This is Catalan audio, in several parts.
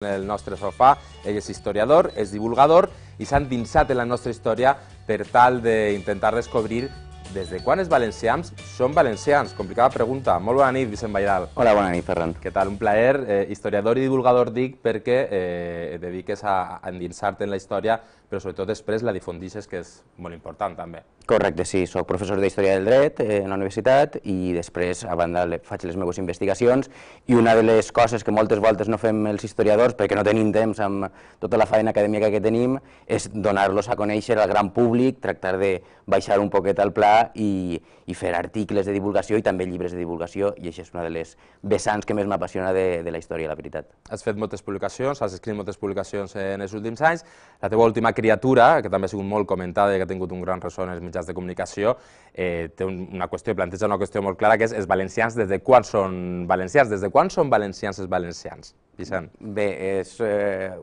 el nostre sofà, ell és historiador, és divulgador i s'ha endinsat en la nostra història per tal d'intentar descobrir des de quan els valencians són valencians. Complicada pregunta. Molt bona nit, Vicent Baidal. Hola, bona nit, Ferran. Què tal? Un plaer. Historiador i divulgador dic perquè et dediques a endinsar-te en la història, però sobretot després la difondixes, que és molt important també. Correcte, sí. Soc professor d'Història del Dret en la universitat i després, a banda, faig les meves investigacions i una de les coses que moltes voltes no fem els historiadors perquè no tenim temps amb tota la feina acadèmica que tenim és donar-los a conèixer al gran públic, tractar de baixar un poquet al pla i fer articles de divulgació i també llibres de divulgació, i això és una de les vessants que més m'apassiona de la història, la veritat. Has fet moltes publicacions, has escrit moltes publicacions en els últims anys. La teva última criatura, que també ha sigut molt comentada i que ha tingut un gran ressò en els mitjans de comunicació, té una qüestió, planteja una qüestió molt clara, que és els valencians des de quan són valencians? Des de quan són valencians els valencians? Vicent. Bé, és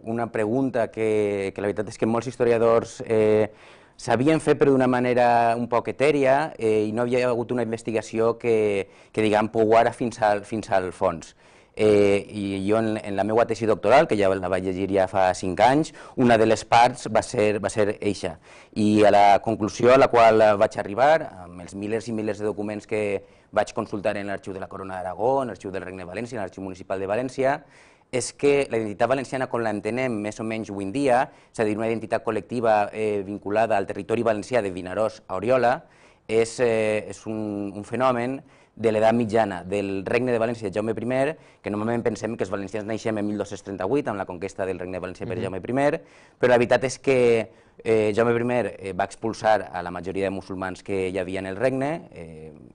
una pregunta que la veritat és que molts historiadors s'havien fet però d'una manera un poc etèria i no havia hagut una investigació que diguem, pouara fins al fons. I jo en la meva tesi doctoral, que ja la vaig llegir ja fa 5 anys, una de les parts va ser eixa. I a la conclusió a la qual vaig arribar, amb els milers i milers de documents que vaig consultar en l'Arxiu de la Corona d'Aragó, en l'Arxiu del Regne de València, en l'Arxiu Municipal de València, és que la identitat valenciana, com l'entenem més o menys avui en dia, és a dir, una identitat col·lectiva vinculada al territori valencià de Vinaròs a Oriola, és un fenomen de l'edat mitjana del Regne de València de Jaume I, que normalment pensem que els valencians naixem en 1238, amb la conquesta del Regne de València per Jaume I, però la veritat és que Jaume I va expulsar a la majoria de musulmans que hi havia en el regne.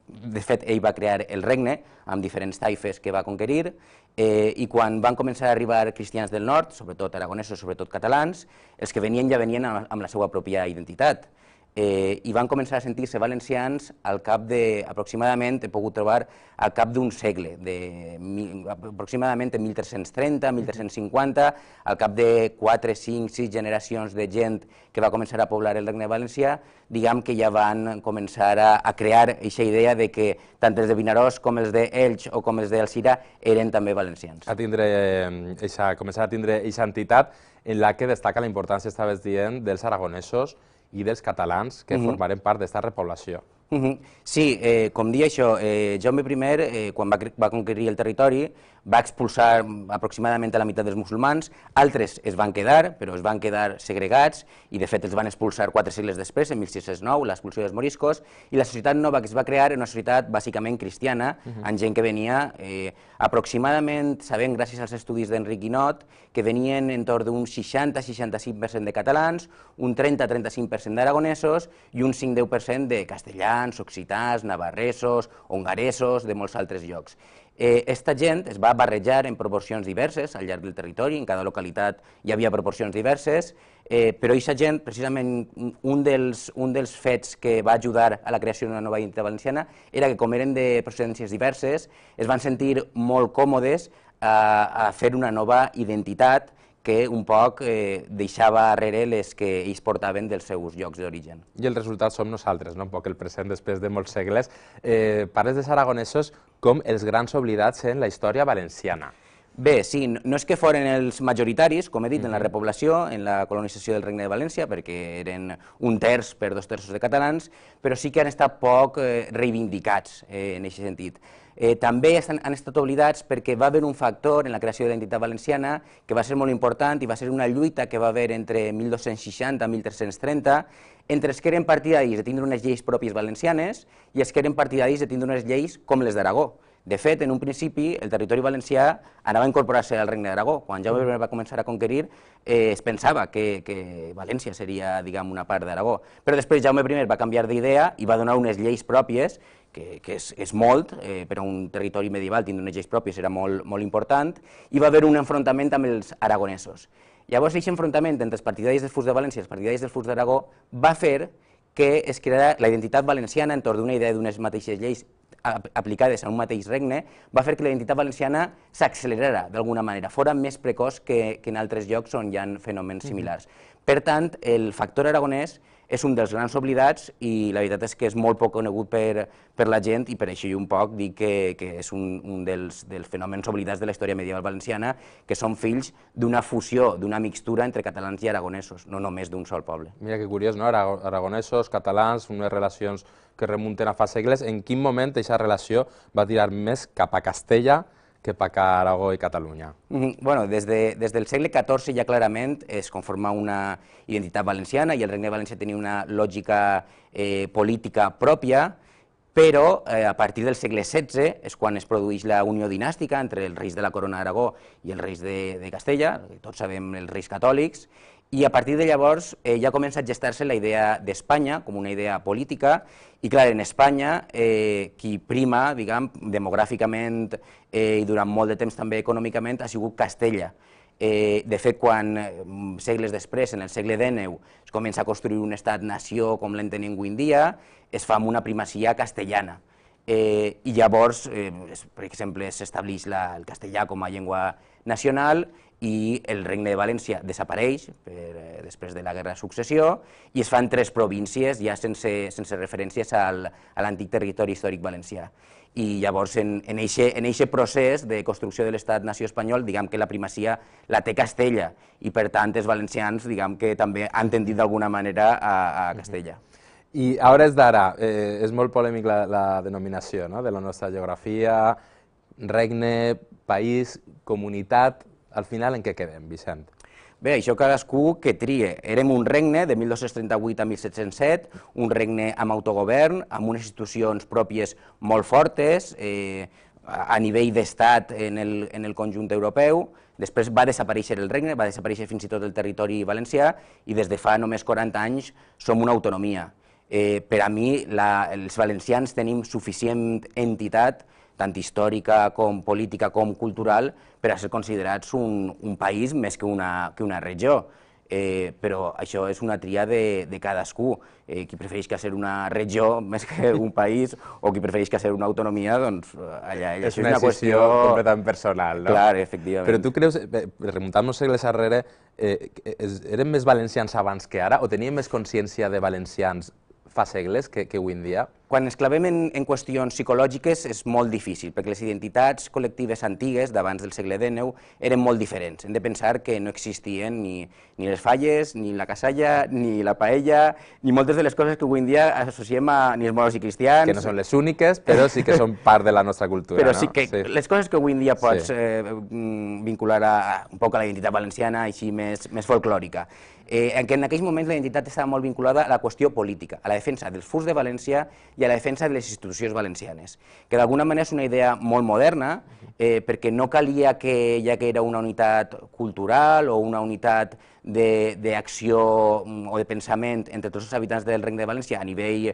De fet, ell va crear el regne amb diferents taifes que va conquerir, i quan van començar a arribar cristians del nord, sobretot aragonesos, sobretot catalans, els que venien ja venien amb la seva pròpia identitat. I van començar a sentir-se valencians al cap aproximadament, he pogut trobar, al cap d'un segle, aproximadament en 1330, 1350, al cap de 4, 5, 6 generacions de gent que va començar a poblar el Regne de València, diguem que ja van començar a crear aquesta idea de que tant els de Vinaròs com els d'Elx o com els d'Alzira eren també valencians. Començar a tindre aquesta entitat en la que destaca la importància, estaves dient, dels aragonesos i dels catalans que formaren part d'esta repoblació. Sí, com dir això, Jaume I, quan va conquerir el territori, va expulsar aproximadament a la meitat dels musulmans, altres es van quedar, però es van quedar segregats, i de fet els van expulsar 4 segles després, en 1609, l'expulsió dels moriscos, i la societat nova que es va crear era una societat bàsicament cristiana, amb gent que venia aproximadament, sabem gràcies als estudis d'Enric Guinot, que venien entorn d'un 60-65% de catalans, un 30-35% d'aragonesos i un 5-10% de castellans, occitans, navarresos, hongaresos, de molts altres llocs. Esta gent es va barrejar en proporcions diverses al llarg del territori, en cada localitat hi havia proporcions diverses, però aquesta gent, precisament un dels fets que va ajudar a la creació d'una nova identitat valenciana era que, com eren de procedències diverses, es van sentir molt còmodes a fer una nova identitat que un poc deixava darrere les que ells portaven dels seus llocs d'origen. I el resultat som nosaltres, un poc el present després de molts segles. Parles dels aragonesos com els grans oblidats en la història valenciana. Bé, sí, no és que foren els majoritaris, com he dit, en la repoblació, en la colonització del Regne de València, perquè eren 1/3 per 2/3 de catalans, però sí que han estat poc reivindicats en aquest sentit. També han estat oblidats perquè va haver un factor en la creació de l'entitat valenciana que va ser molt important i va ser una lluita que va haver entre 1260 i 1330 entre els que eren partidaris de tindre unes lleis pròpies valencianes i els que eren partidaris de tindre unes lleis com les d'Aragó. De fet, en un principi, el territori valencià anava a incorporar-se al Regne d'Aragó. Quan Jaume I va començar a conquerir, es pensava que València seria, diguem, una part d'Aragó. Però després Jaume I va canviar d'idea i va donar unes lleis pròpies, que és molt, per a un territori medieval tindre unes lleis pròpies era molt important, i va haver un enfrontament amb els aragonesos. Llavors, aquest enfrontament entre els partidaris dels Furs de València i els partidaris dels Furs d'Aragó va fer que es creara la identitat valenciana entorn d'una idea d'unes mateixes lleis aplicades a un mateix regne, va fer que la identitat valenciana s'accelerara d'alguna manera, fora més precoç que en altres llocs on hi ha fenòmens similars. Per tant, el factor aragonès és un dels grans oblidats i la veritat és que és molt poc conegut per la gent i per això jo un poc dic que és un dels fenòmens oblidats de la història medieval valenciana, que són fills d'una fusió, d'una mixtura entre catalans i aragonesos, no només d'un sol poble. Mira que curiós, no? Aragonesos, catalans, unes relacions que remunten a fa segles. En quin moment aquesta relació va tirar més cap a Castella que cap a Aragó i Catalunya? Bueno, des del segle XIV ja clarament es conforma una identitat valenciana i el Regne de València tenia una lògica política pròpia, però a partir del segle XVI és quan es produeix la unió dinàstica entre els reis de la corona d'Aragó i els reis de Castella, tots sabem els reis catòlics, i a partir de llavors ja comença a gestar-se la idea d'Espanya com una idea política, i clar, en Espanya qui prima, diguem, demogràficament i durant molt de temps també econòmicament ha sigut Castella. De fet, quan segles després, en el segle XIX, es comença a construir un estat-nació com l'entenem avui en dia, es fa amb una primacia castellana. I llavors, per exemple, s'estableix el castellà com a llengua nacional i el Regne de València desapareix després de la Guerra de Successió i es fan 3 províncies ja sense referències a l'antic territori històric valencià. I llavors en aquest procés de construcció de l'estat-nació espanyol, diguem que la primacia la té Castella i per tant els valencians diguem que també han tendit d'alguna manera a Castella. I a hores d'ara, és molt polèmic la denominació de la nostra geografia, regne, país, comunitat. Al final, en què quedem, Vicent? Bé, això cadascú que trie. Érem un regne de 1238 a 1707, un regne amb autogovern, amb unes institucions pròpies molt fortes, a nivell d'estat en el conjunt europeu. Després va desaparèixer el regne, va desaparèixer fins i tot el territori valencià i des de fa només 40 anys som una autonomia. Per a mi, els valencians tenim suficient entitat, tant històrica com política com cultural, per a ser considerats un país més que una regió. Però això és una tria de cadascú. Qui prefereix que ser una regió més que un país o qui prefereix que ser una autonomia, doncs allà. És una decisió completament personal, no? Clar, efectivament. Però tu creus, remuntant-nos segles arrere, eren més valencians abans que ara o tenien més consciència de valencians fa segles que avui en dia? Quan ens clavem en qüestions psicològiques és molt difícil, perquè les identitats col·lectives antigues d'abans del segle XIX eren molt diferents. Hem de pensar que no existien ni les falles, ni la casalla, ni la paella, ni moltes de les coses que avui en dia associem ni els moros i cristians. Que no són les úniques, però sí que són part de la nostra cultura. Però sí que les coses que avui en dia pots vincular un poc a la identitat valenciana, així més folclòrica. En aquells moments la identitat estava molt vinculada a la qüestió política, a la defensa dels furs de València i a la defensa de les institucions valencianes, que d'alguna manera és una idea molt moderna, perquè no calia que ja que era una unitat cultural o una unitat d'acció o de pensament entre tots els habitants del Regne de València a nivell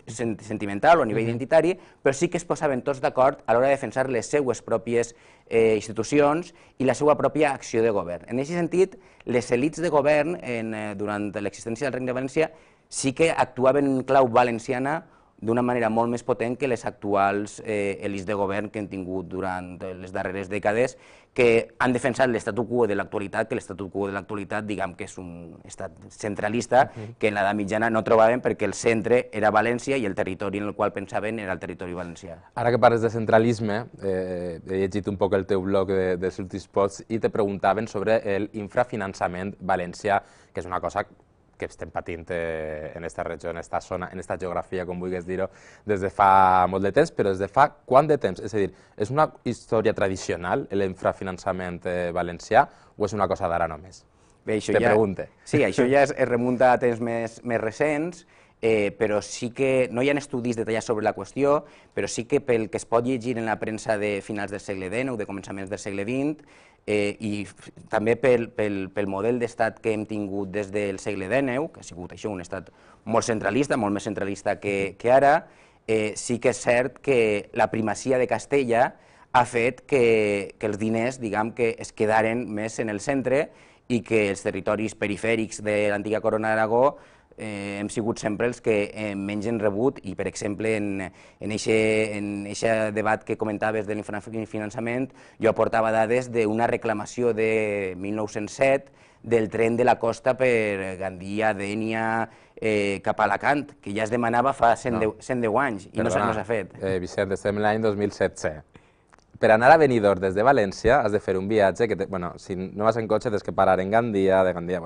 sentimental o a nivell identitari, però sí que es posaven tots d'acord a l'hora de defensar les seues pròpies institucions i la seva pròpia acció de govern. En aquest sentit, les elits de govern durant l'existència del Regne de València sí que actuaven en clau valenciana d'una manera molt més potent que les actuals elits de govern que hem tingut durant les darreres dècades, que han defensat l'estatu quo de l'actualitat, que l'estatu quo de l'actualitat, diguem que és un estat centralista, que en l'edat mitjana no trobaven perquè el centre era València i el territori en el qual pensaven era el territori valencià. Ara que parles de centralisme, he llegit un poc el teu blog dels últims posts i te preguntaven sobre l'infrafinançament valencià, que és una cosa que estem patint en aquesta regió, en aquesta zona, en aquesta geografia, com vulguis dir-ho, des de fa molt de temps, però des de fa quant de temps? És a dir, és una història tradicional, l'infrafinançament valencià, o és una cosa d'ara només? Bé, te pregunte. Sí, això ja es remunta a temps més recents, però sí que no hi ha estudis detallats sobre la qüestió, però sí que pel que es pot llegir en la premsa de finals del segle XIX, de començaments del segle XX, i també pel model d'estat que hem tingut des del segle XIX, que ha sigut això un estat molt centralista, molt més centralista que ara, sí que és cert que la primacia de Castella ha fet que els diners, diguem, que es quedaren més en el centre i que els territoris perifèrics de l'antiga Corona d'Aragó hem sigut sempre els que menys hem rebut i, per exemple, en aquest debat que comentaves de l'infrafinançament, jo aportava dades d'una reclamació de 1907 del tren de la costa per Gandia, Dénia, cap a Alacant, que ja es demanava fa 110 anys i no s'ha fet. Vicent, estem en l'any 2016. Per anar a Benidorm des de València has de fer un viatge que, si no vas en cotxe tens que parar en Gandia, de Gandia,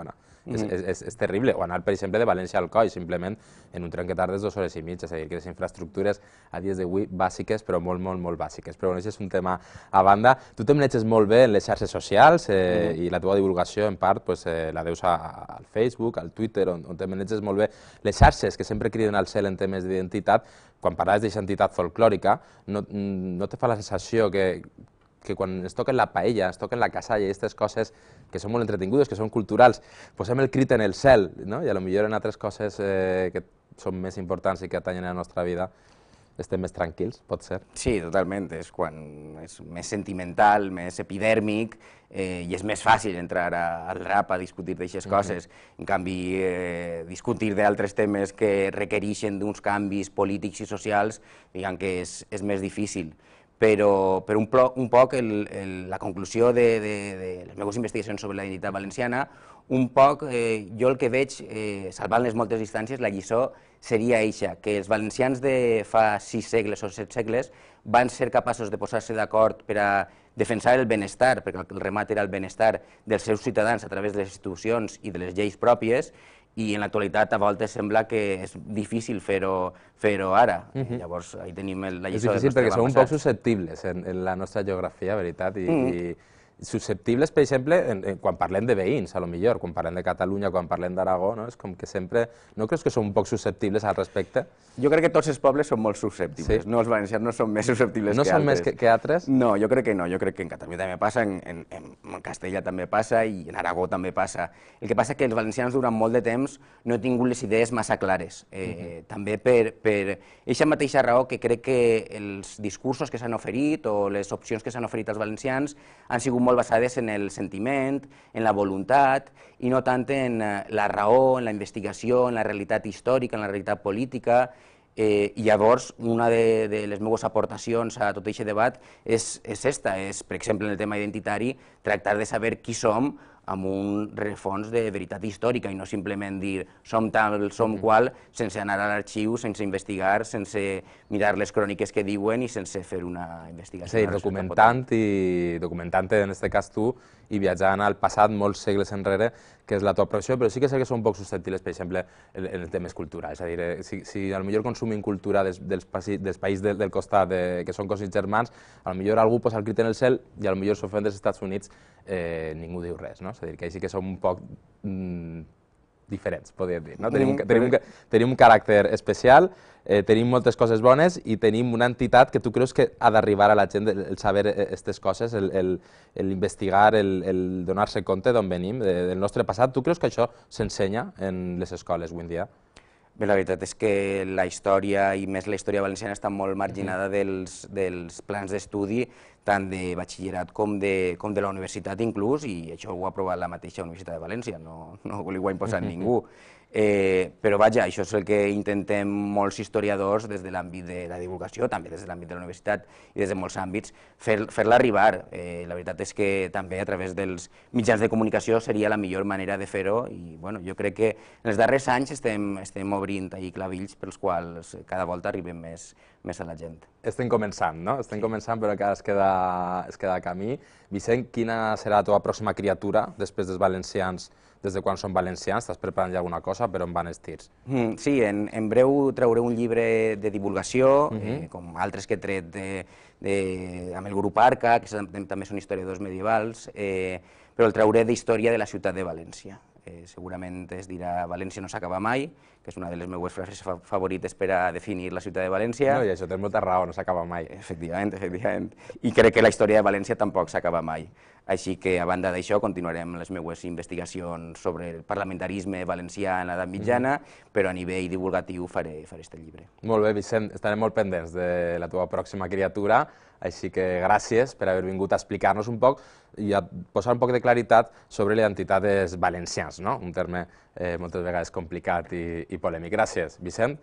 és terrible. O anar, per exemple, de València al Coll, simplement en un tren que tardes 2 hores i mitja, és a dir, que les infraestructures a dies d'avui bàsiques, però molt bàsiques. Però això és un tema a banda. Tu te maneges molt bé en les xarxes socials i la teva divulgació, en part, la deus al Facebook, al Twitter, on te maneges molt bé. Les xarxes, que sempre criden al cel en temes d'identitat, quan parles d'aquesta entitat folclòrica, no te fa la sensació que quan es toquen la paella, es toquen la casalla i aquestes coses que són molt entretingudes, que són culturals, posem el crit en el cel, i potser en altres coses que són més importants i que atanyen a la nostra vida estem més tranquils, pot ser? Sí, totalment, és quan és més sentimental, més epidèrmic i és més fàcil entrar al rap a discutir d'aquestes coses. En canvi, discutir d'altres temes que requereixen d'uns canvis polítics i socials, diguem que és més difícil. Però un poc la conclusió de les meves investigacions sobre la identitat valenciana, un poc jo el que veig, salvant les moltes distàncies, la lliçó seria eixa, que els valencians de fa 6 segles o 7 segles van ser capaços de posar-se d'acord per a defensar el benestar, perquè el remat era el benestar dels seus ciutadans a través de les institucions i de les lleis pròpies, i en l'actualitat a voltes sembla que és difícil fer-ho ara. Llavors, ahí tenim la lliçó és difícil perquè som un poc susceptibles en la nostra geografia, veritat, i susceptibles, per exemple, quan parlem de veïns, potser, quan parlem de Catalunya, quan parlem d'Aragó, és com que sempre... No creus que som un poc susceptibles al respecte? Jo crec que tots els pobles són molt susceptibles, no els valencians no són més susceptibles que altres. No són més que altres? No, jo crec que no, jo crec que en Catalunya també passa, en Castella també passa i en Aragó també passa. El que passa és que els valencians durant molt de temps no han tingut les idees massa clares, també per aquesta mateixa raó que crec que els discursos que s'han oferit o les opcions que s'han oferit als valencians han sigut molt basades en el sentiment, en la voluntat, i no tant en la raó, en la investigació, en la realitat històrica, en la realitat política. I llavors, una de les meves aportacions a tot aquest debat és esta, per exemple, en el tema identitari, tractar de saber qui som amb un rerefons de veritat històrica i no simplement dir som tal, som qual, sense anar a l'arxiu, sense investigar, sense mirar les cròniques que diuen i sense fer una investigació. Sí, documentant-te, en aquest cas tu, i viatjant al passat, molts segles enrere, que és la teva professió, però sí que sé que són un poc susceptibles, per exemple, en els temes culturals. És a dir, si potser consumim cultura dels països del costat, que són cosins germans, potser algú posa el crit en el cel i potser s'ofèn dels Estats Units, ningú diu res, no? És a dir, que així que som un poc diferents, podríem dir. Tenim un caràcter especial, tenim moltes coses bones i tenim una entitat que tu creus que ha d'arribar a la gent el saber aquestes coses, l'investigar, el donar-se compte d'on venim, del nostre passat. Tu creus que això s'ensenya en les escoles avui en dia? Bé, la veritat és que la història, i més la història valenciana, està molt marginada dels plans d'estudi, tant de batxillerat com de la universitat inclús, i això ho ha aprovat la mateixa Universitat de València, no li ho ha imposat ningú. Però vaja, això és el que intentem molts historiadors des de l'àmbit de la divulgació, també des de l'àmbit de la universitat i des de molts àmbits, fer-la arribar. La veritat és que també a través dels mitjans de comunicació seria la millor manera de fer-ho i jo crec que en els darrers anys estem obrint clavills pels quals cada volta arribem més a la gent. Estem començant, no? Estem començant, però encara es queda camí. Vicent, quina serà la teva pròxima criatura després dels valencians? Des de quan són valencians, estàs preparant ja alguna cosa, però on van els tirs? Sí, en breu trauré un llibre de divulgació, com altres que he tret amb el grup Arca, que també són historiadors medievals, però el trauré d'història de la ciutat de València. Segurament es dirà València no s'acaba mai, que és una de les meves frases favorites per a definir la ciutat de València. No, i això tens molta raó, no s'acaba mai. Efectivament. I crec que la història de València tampoc s'acaba mai. Així que, a banda d'això, continuarem les meves investigacions sobre el parlamentarisme valencià en l'edat mitjana, però a nivell divulgatiu faré este llibre. Molt bé, Vicent, estarem molt pendents de la teva pròxima criatura. així que gràcies per haver vingut a explicar-nos un poc i a posar un poc de claritat sobre la identitat dels valencians, no? Un terme moltes vegades complicat i polèmic. Gràcies, Vicent.